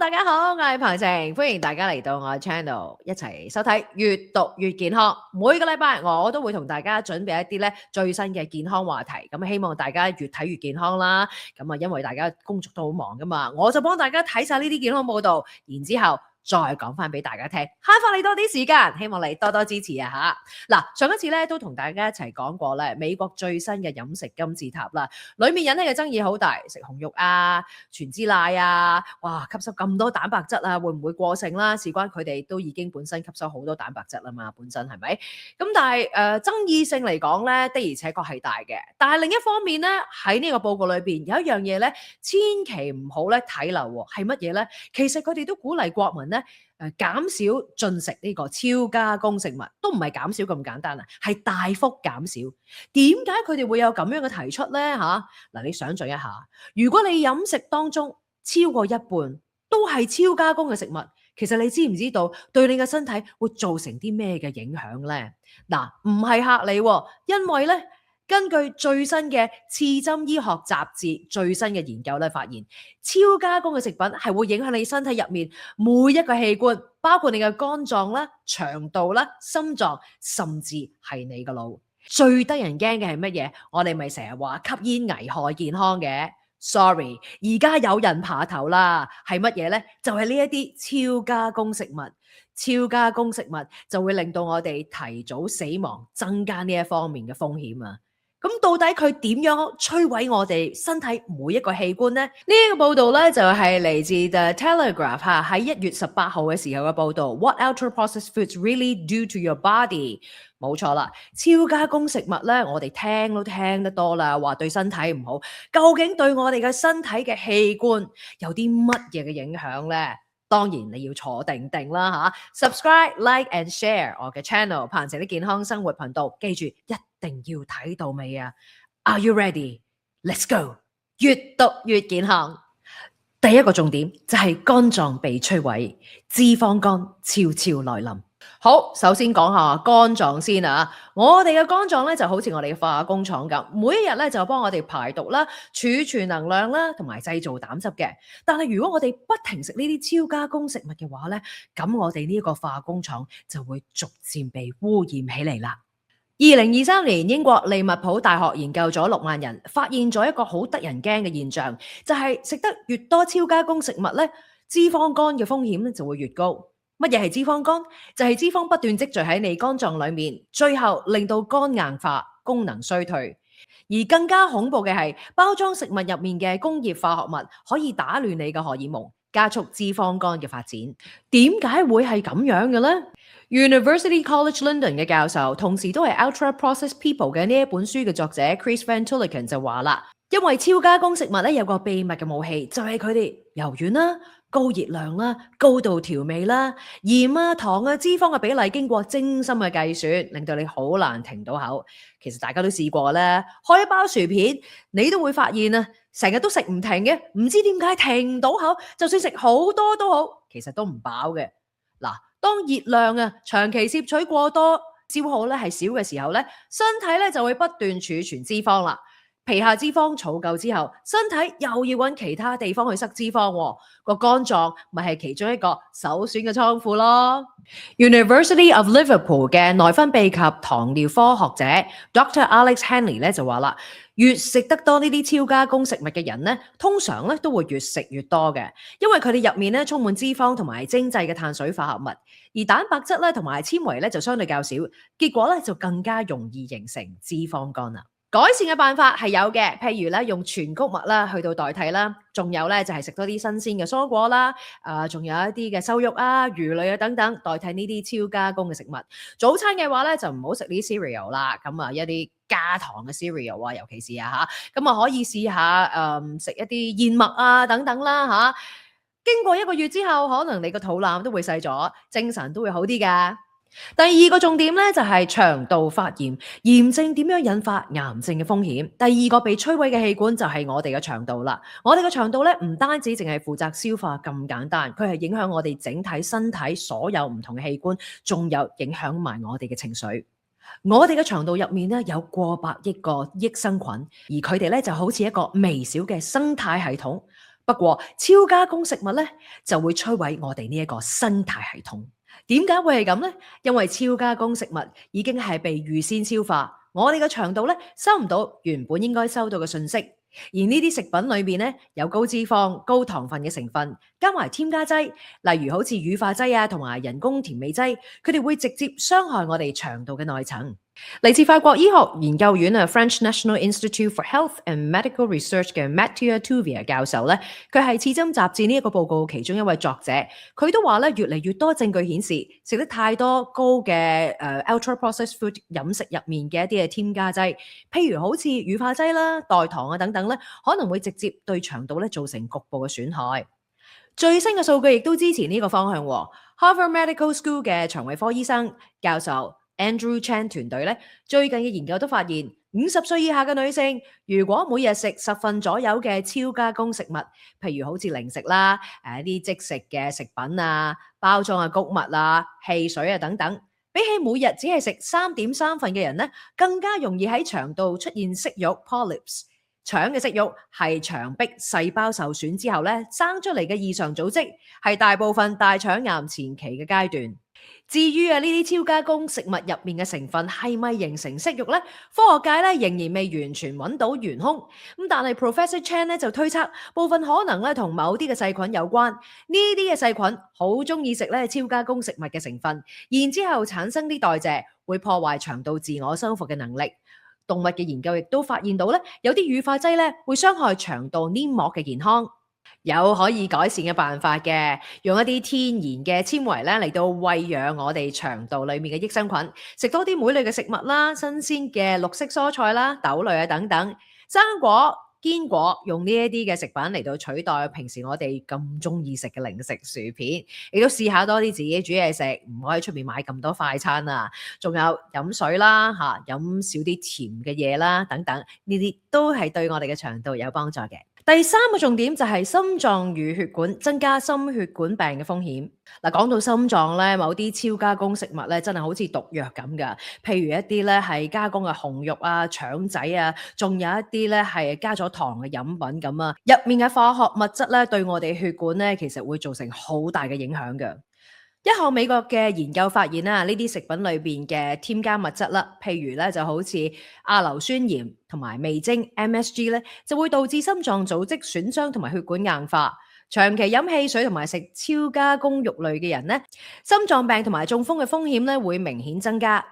大家好，我係彭晴，歡迎大家嚟到我嘅 channel 一齊收睇越讀越健康。每個禮拜我都會同大家準備一啲咧最新嘅健康話題，咁希望大家越睇越健康啦。咁啊，因為大家工作都好忙噶嘛，我就幫大家睇晒呢啲健康報道，然之後再講翻俾大家聽，慳翻你多啲時間，希望你多多支持啊吓。嗱，上一次咧都同大家一齊講過咧美國最新嘅飲食金字塔啦，裡面引起嘅爭議好大，食紅肉啊、全脂奶啊，哇，吸收咁多蛋白質啊，會唔會過剩啦？事關佢哋都已經本身吸收好多蛋白質啦嘛，本身係咪？咁但係爭議性嚟講咧，的而且確係大嘅。但係另一方面咧，喺呢個報告裏邊有一樣嘢咧，千祈唔好咧睇漏喎，係乜嘢咧？其實佢哋都鼓勵國民咧減少進食呢個超加工食物，都唔係減少咁簡單啊，係大幅減少。點解佢哋會有咁樣嘅提出咧？嗱，你想象一下，如果你飲食當中超過一半都係超加工嘅食物，其實你知唔知道對你嘅身體會造成啲咩嘅影響咧？嗱，唔係嚇你喎，因為咧，根據最新嘅刺針醫學雜誌最新嘅研究咧，發現超加工嘅食品係會影響你身體入面每一個器官，包括你嘅肝臟啦、腸道啦、心臟，甚至係你個腦。最得人驚嘅係乜嘢？我哋咪成日話吸煙危害健康嘅。Sorry， 而家有人爬頭啦，係乜嘢呢？就係呢一啲超加工食物。超加工食物就會令到我哋提早死亡，增加呢一方面嘅風險啊！咁到底佢點樣摧毀我哋身體每一個器官呢？呢個報道咧就係嚟自 The Telegraph 喺1月18號嘅時候嘅報道。What ultra-processed foods really do to your body？冇錯啦，超加工食物咧，我哋聽都聽得多啦，話對身體唔好。究竟對我哋嘅身體嘅器官有啲乜嘢嘅影響咧？當然你要坐定定啦吓 ，subscribe、like and share 我嘅 channel， 彭晴的健康生活頻道，記住一定要睇到尾啊 ！Are you ready? Let's go！ 越讀越健康。第一個重點就係肝臟被摧毀，脂肪肝悄悄來臨。好，首先講下肝臟先啊！我哋嘅肝臟咧就好似我哋嘅化工廠咁，每一日咧就幫我哋排毒啦、儲存能量啦，同埋製造膽汁嘅。但係如果我哋不停食呢啲超加工食物嘅話咧，咁我哋呢一個化工廠就會逐漸被污染起嚟啦。2023年，英國利物浦大學研究咗6萬人，發現咗一個好得人驚嘅現象，就係食得越多超加工食物咧，脂肪肝嘅風險咧就會越高。乜嘢係脂肪肝？就係脂肪不斷積聚喺你肝臟裏面，最後令到肝硬化、功能衰退。而更加恐怖嘅係，包裝食物入面嘅工業化學物可以打亂你嘅荷爾蒙，加速脂肪肝嘅發展。點解會係咁樣嘅呢？ University College London 嘅教授，同時都係 Ultra Processed People 嘅呢一本書嘅作者 Chris Van Tulleken 就話啦，因為超加工食物咧有個秘密嘅武器，就係佢哋柔軟啦、高熱量啦、高度調味啦、鹽啊、糖啊、脂肪嘅比例經過精心嘅計算，令到你好難停到口。其實大家都試過啦，開一包薯片，你都會發現啊，成日都食唔停嘅，唔知點解停唔到口，就算食好多都好，其實都唔飽嘅。嗱，當熱量啊長期攝取過多，消耗咧係少嘅時候咧，身體咧就會不斷儲存脂肪啦。皮下脂肪儲夠之後，身體又要揾其他地方去塞脂肪喎，個肝臟咪係其中一個首選嘅倉庫咯。University of Liverpool 嘅內分泌及糖尿科學者 Dr. Alex Henley 咧就話啦，越食得多呢啲超加工食物嘅人咧，通常咧都會越食越多嘅，因為佢哋入面咧充滿脂肪同埋精製嘅碳水化合物，而蛋白質咧同埋纖維咧就相對較少，結果咧就更加容易形成脂肪肝啦。改善嘅辦法係有嘅，譬如咧用全穀物啦去到代替啦，仲有咧就係食多啲新鮮嘅蔬果啦，仲有一啲嘅瘦肉啊、魚類啊等等，代替呢啲超加工嘅食物。早餐嘅話咧就唔好食呢啲 cereal 啦，咁啊一啲加糖嘅 cereal 啊，尤其是啊嚇，咁啊可以試下食一啲燕麥啊等等啦嚇。經過1個月之後，可能你個肚腩都會細咗，精神都會好啲㗎。第二個重點咧就係腸道發炎，炎症點樣引發癌症嘅風險？第二個被摧毀嘅器官就係我哋嘅腸道啦。我哋嘅腸道咧唔單止淨係負責消化咁簡單，佢係影響我哋整體身體所有唔同嘅器官，仲有影響埋我哋嘅情緒。我哋嘅腸道入面咧有過百億個益生菌，而佢哋咧就好似一個微小嘅生態系統。不過超加工食物咧就會摧毀我哋呢一個生態系統。點解會係咁呢？因為超加工食物已經係被預先消化，我哋嘅腸道咧收唔到原本應該收到嘅信息。而呢啲食品裏面咧有高脂肪、高糖分嘅成分，加埋添加劑，例如好似乳化劑啊同埋人工甜味劑，佢哋會直接傷害我哋腸道嘅內層。嚟自法國醫學研究院French National Institute for Health and Medical Research 嘅 Mathieu Touvier 教授咧，佢係刺針雜誌呢一個報告其中一位作者，佢都話咧越嚟越多證據顯示，食得太多高嘅ultra processed food 飲食入面嘅一啲嘅添加劑，譬如好似乳化劑啦、代糖啊等等咧，可能會直接對腸道咧造成局部嘅損害。最新嘅數據亦都支持呢個方向喎。Harvard Medical School 嘅腸胃科醫生教授Andrew Chan 團隊咧，最近嘅研究都發現，50歲以下嘅女性，如果每日食10份左右嘅超加工食物，譬如好似零食啦、一啲即食嘅食品啊、包裝嘅穀物啊、汽水啊等等，比起每日只係食3.3份嘅人咧，更加容易喺腸道出現息肉 polyps。腸嘅息肉係腸壁細胞受損之後咧生出嚟嘅異常組織，係大部分大腸癌前期嘅階段。至於呢啲超加工食物入面嘅成分係咪形成息肉呢？科學界咧仍然未完全揾到元兇。但係 Professor Chan 咧就推測部分可能咧同某啲嘅細菌有關。呢啲嘅細菌好中意食咧超加工食物嘅成分，然之後產生啲代謝，會破壞腸道自我修復嘅能力。動物嘅研究亦都發現到咧，有啲乳化劑咧會傷害腸道黏膜嘅健康。有可以改善嘅辦法嘅，用一啲天然嘅纖維咧嚟到餵養我哋腸道裡面嘅益生菌，食多啲莓類嘅食物啦，新鮮嘅綠色蔬菜啦、豆類啊等等，生果、堅果，用呢一啲嘅食品嚟到取代平時我哋咁中意食嘅零食薯片，亦都試下多啲自己煮嘢食，唔可以出面買咁多快餐啊！仲有飲水啦，飲少啲甜嘅嘢啦，等等，呢啲都係對我哋嘅腸道有幫助嘅。第三個重點就係心臟與血管，增加心血管病嘅風險。講到心臟咧，某啲超加工食物咧真係好似毒藥咁噶。譬如一啲咧係加工嘅紅肉啊、腸仔啊，仲有一啲咧係加咗糖嘅飲品咁啊，入面嘅化學物質咧對我哋血管咧其實會造成好大嘅影響嘅。一項美國嘅研究發現呢啲食品裏面嘅添加物質啦，譬如咧就好似亞硫酸鹽同埋味精 MSG 咧，就會導致心臟組織損傷同埋血管硬化。長期飲汽水同埋食超加工肉類嘅人咧，心臟病同埋中風嘅風險咧會明顯增加。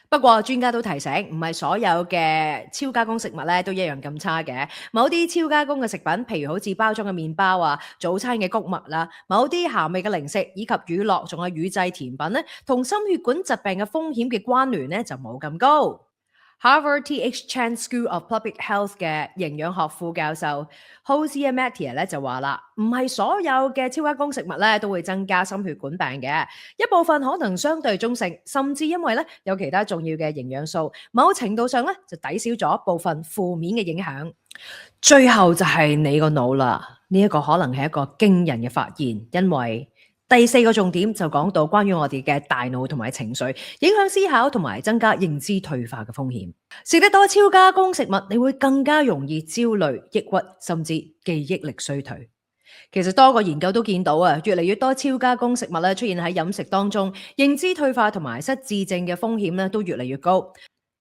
不過專家都提醒，唔係所有嘅超加工食物咧都一樣咁差嘅。某啲超加工嘅食品，譬如好似包裝嘅麵包啊、早餐嘅穀物啦、某啲鹹味嘅零食以及乳酪，仲有乳製甜品咧，同心血管疾病嘅風險嘅關聯咧就冇咁高。Harvard T.H. Chan School of Public Health 嘅營養學副教授 Hosea Mathieu 咧就話啦，唔係所有嘅超加工食物咧都會增加心血管病嘅，一部分可能相對中性，甚至因為咧有其他重要嘅營養素，某程度上咧就抵消咗部分負面嘅影響。最後就係你個腦啦，呢一個可能係一個驚人嘅發現，因為第四個重點就講到關於我哋嘅大腦同埋情緒，影響思考同埋增加認知退化嘅風險。食得多超加工食物，你會更加容易焦慮、抑鬱，甚至記憶力衰退。其實多個研究都見到越嚟越多超加工食物咧出現喺飲食當中，認知退化同埋失智症嘅風險咧都越嚟越高。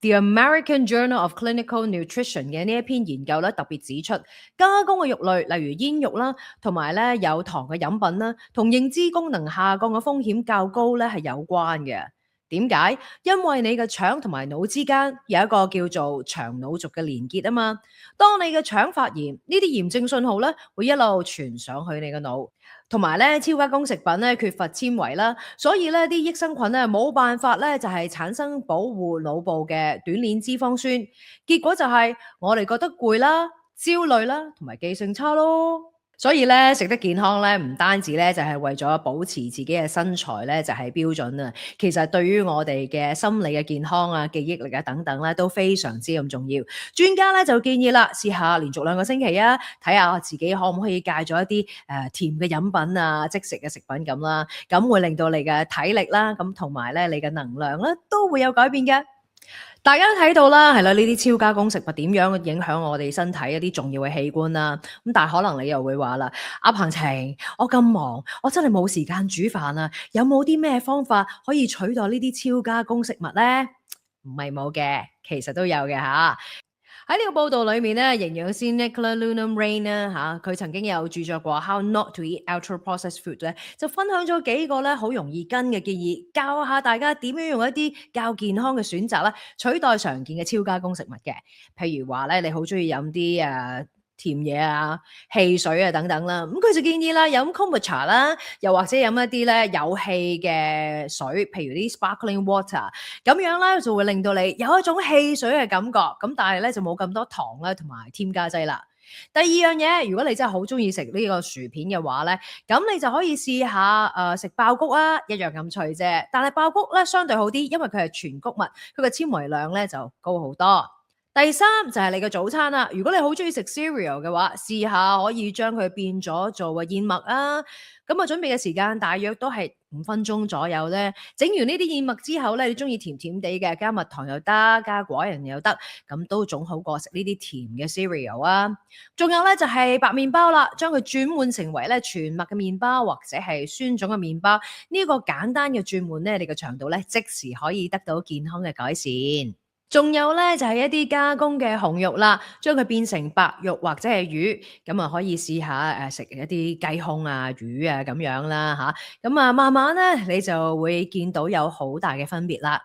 The American Journal of Clinical Nutrition 嘅呢一篇研究咧，特別指出加工嘅肉類，例如煙肉啦，同埋咧有糖嘅飲品啦，同認知功能下降嘅風險較高咧係有關嘅。點解？因為你嘅腸同埋腦之間有一個叫做腸腦軸嘅連結啊嘛。當你嘅腸發炎，呢啲炎症信號咧會一路傳上去你嘅腦。同埋咧，超加工食品咧缺乏纖維啦，所以咧啲益生菌咧冇辦法咧就係產生保護腦部嘅短鏈脂肪酸，結果就係我哋覺得攰啦、焦慮啦，同埋記性差咯。所以咧食得健康咧，唔單止咧就係為咗保持自己嘅身材咧就係標準啊，其實對於我哋嘅心理嘅健康啊、記憶力啊等等咧都非常之咁重要。專家咧就建議啦，試下連續2個星期啊，睇下自己可唔可以戒咗一啲甜嘅飲品啊、即食嘅食品咁啦，咁會令到你嘅體力啦，咁同埋咧你嘅能量咧都會有改變嘅。大家都睇到啦，係啦，呢啲超加工食物點樣影響我哋身體一啲重要嘅器官啦。咁但係可能你又會話啦，阿彭晴，我咁忙，我真係冇時間煮飯啊，有冇啲咩方法可以取代呢啲超加工食物咧？唔係冇嘅，其實都有嘅嚇。喺呢個報道裏面咧，營養師 Nicola Lunam-Rain 咧佢曾經有著作過《How Not to Eat Ultra Processed Food》咧，就分享咗幾個咧好容易跟嘅建議，教下大家點樣用一啲較健康嘅選擇咧，取代常見嘅超加工食物嘅。譬如話咧，你好中意飲啲甜嘢啊、汽水啊等等啦，咁佢就建議啦，飲 kombucha 啦，又或者飲一啲咧有氣嘅水，譬如啲 sparkling water，咁樣咧就會令到你有一種汽水嘅感覺，咁但係咧就冇咁多糖啦同埋添加劑啦。第二樣嘢，如果你真係好中意食呢個薯片嘅話咧，咁你就可以試下食爆谷啊，一樣咁脆啫，但係爆谷咧相對好啲，因為佢係全穀物，佢嘅纖維量咧就高好多。第三就係你嘅早餐啦，如果你好中意食 cereal 嘅話，試下可以將佢變咗做燕麥啊。咁準備嘅時間大約都係5分鐘左右咧。整完呢啲燕麥之後咧，你中意甜甜地嘅，加蜜糖又得，加果仁又得，咁都總好過食呢啲甜嘅 cereal 啊。仲有咧就係白麵包啦，將佢轉換成為咧全麥嘅麵包或者係酸種嘅麵包，呢個簡單嘅轉換咧，你嘅腸道咧即時可以得到健康嘅改善。仲有咧就係一啲加工嘅紅肉啦，將佢變成白肉或者係魚，咁可以試下食一啲雞胸啊、魚啊咁樣啦嚇，咁慢慢咧你就會見到有好大嘅分別啦。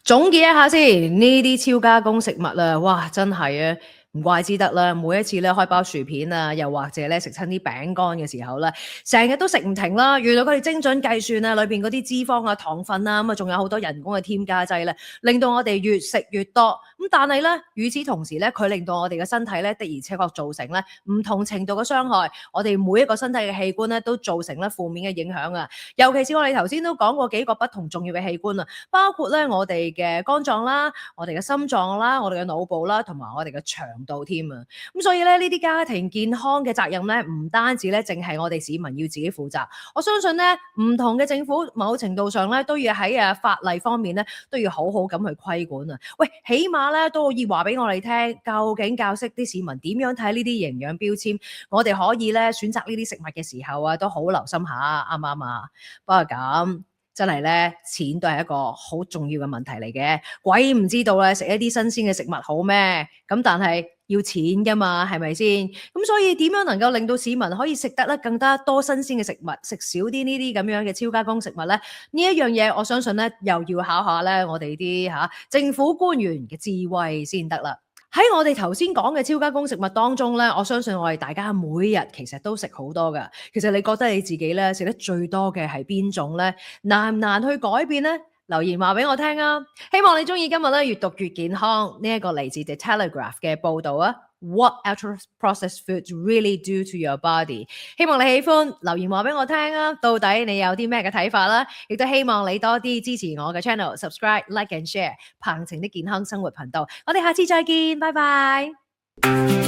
總結一下先，呢啲超加工食物啊，哇真係啊！唔怪之得啦，每一次咧開包薯片啊，又或者咧食親啲餅乾嘅時候咧，成日都食唔停啦。原來佢哋精準計算啊，裏邊嗰啲脂肪啊、糖分啊，咁仲有好多人工嘅添加劑咧，令到我哋越食越多。咁但係咧，與此同時咧，佢令到我哋嘅身體咧的而且確造成咧唔同程度嘅傷害。我哋每一個身體嘅器官咧都造成咧負面嘅影響啊。尤其是我哋頭先都講過幾個不同重要嘅器官啊，包括咧我哋嘅肝臟啦、我哋嘅心臟啦、我哋嘅腦部啦，同埋我哋嘅腸道添啊。咁所以咧，呢啲家庭健康嘅責任咧，唔單止咧，淨係我哋市民要自己負責。我相信咧，唔同嘅政府某程度上咧，都要喺法例方面咧，都要好好咁去規管啊。喂，起碼咧都可以話俾我哋聽，究竟教識啲市民點樣睇呢啲營養標籤，我哋可以咧選擇呢啲食物嘅時候啊，都好留心下，啱唔啱啊？不過咁。真係咧，錢都係一個好重要嘅問題嚟嘅。鬼唔知道咧，食一啲新鮮嘅食物好咩？咁但係要錢噶嘛，係咪先？咁所以點樣能夠令到市民可以食得咧更加多新鮮嘅食物，食少啲呢啲咁樣嘅超加工食物咧？呢一樣嘢，我相信咧又要考下咧我哋啲政府官員嘅智慧先得啦。喺我哋頭先講嘅超加工食物當中咧，我相信我哋大家每日其實都食好多㗎。其實你覺得你自己咧食得最多嘅係邊種咧？難唔難去改變咧？留言話俾我聽啊！希望你中意今日咧越讀越健康呢一個嚟自 The Telegraph 嘅報導啊！ What ultra processed foods really do to your body？ 希望你喜歡，留言話俾我聽啊！到底你有啲咩嘅睇法啦？亦都希望你多啲支持我嘅 channel，subscribe、like and share 彭晴的健康生活頻道。我哋下次再見，拜拜。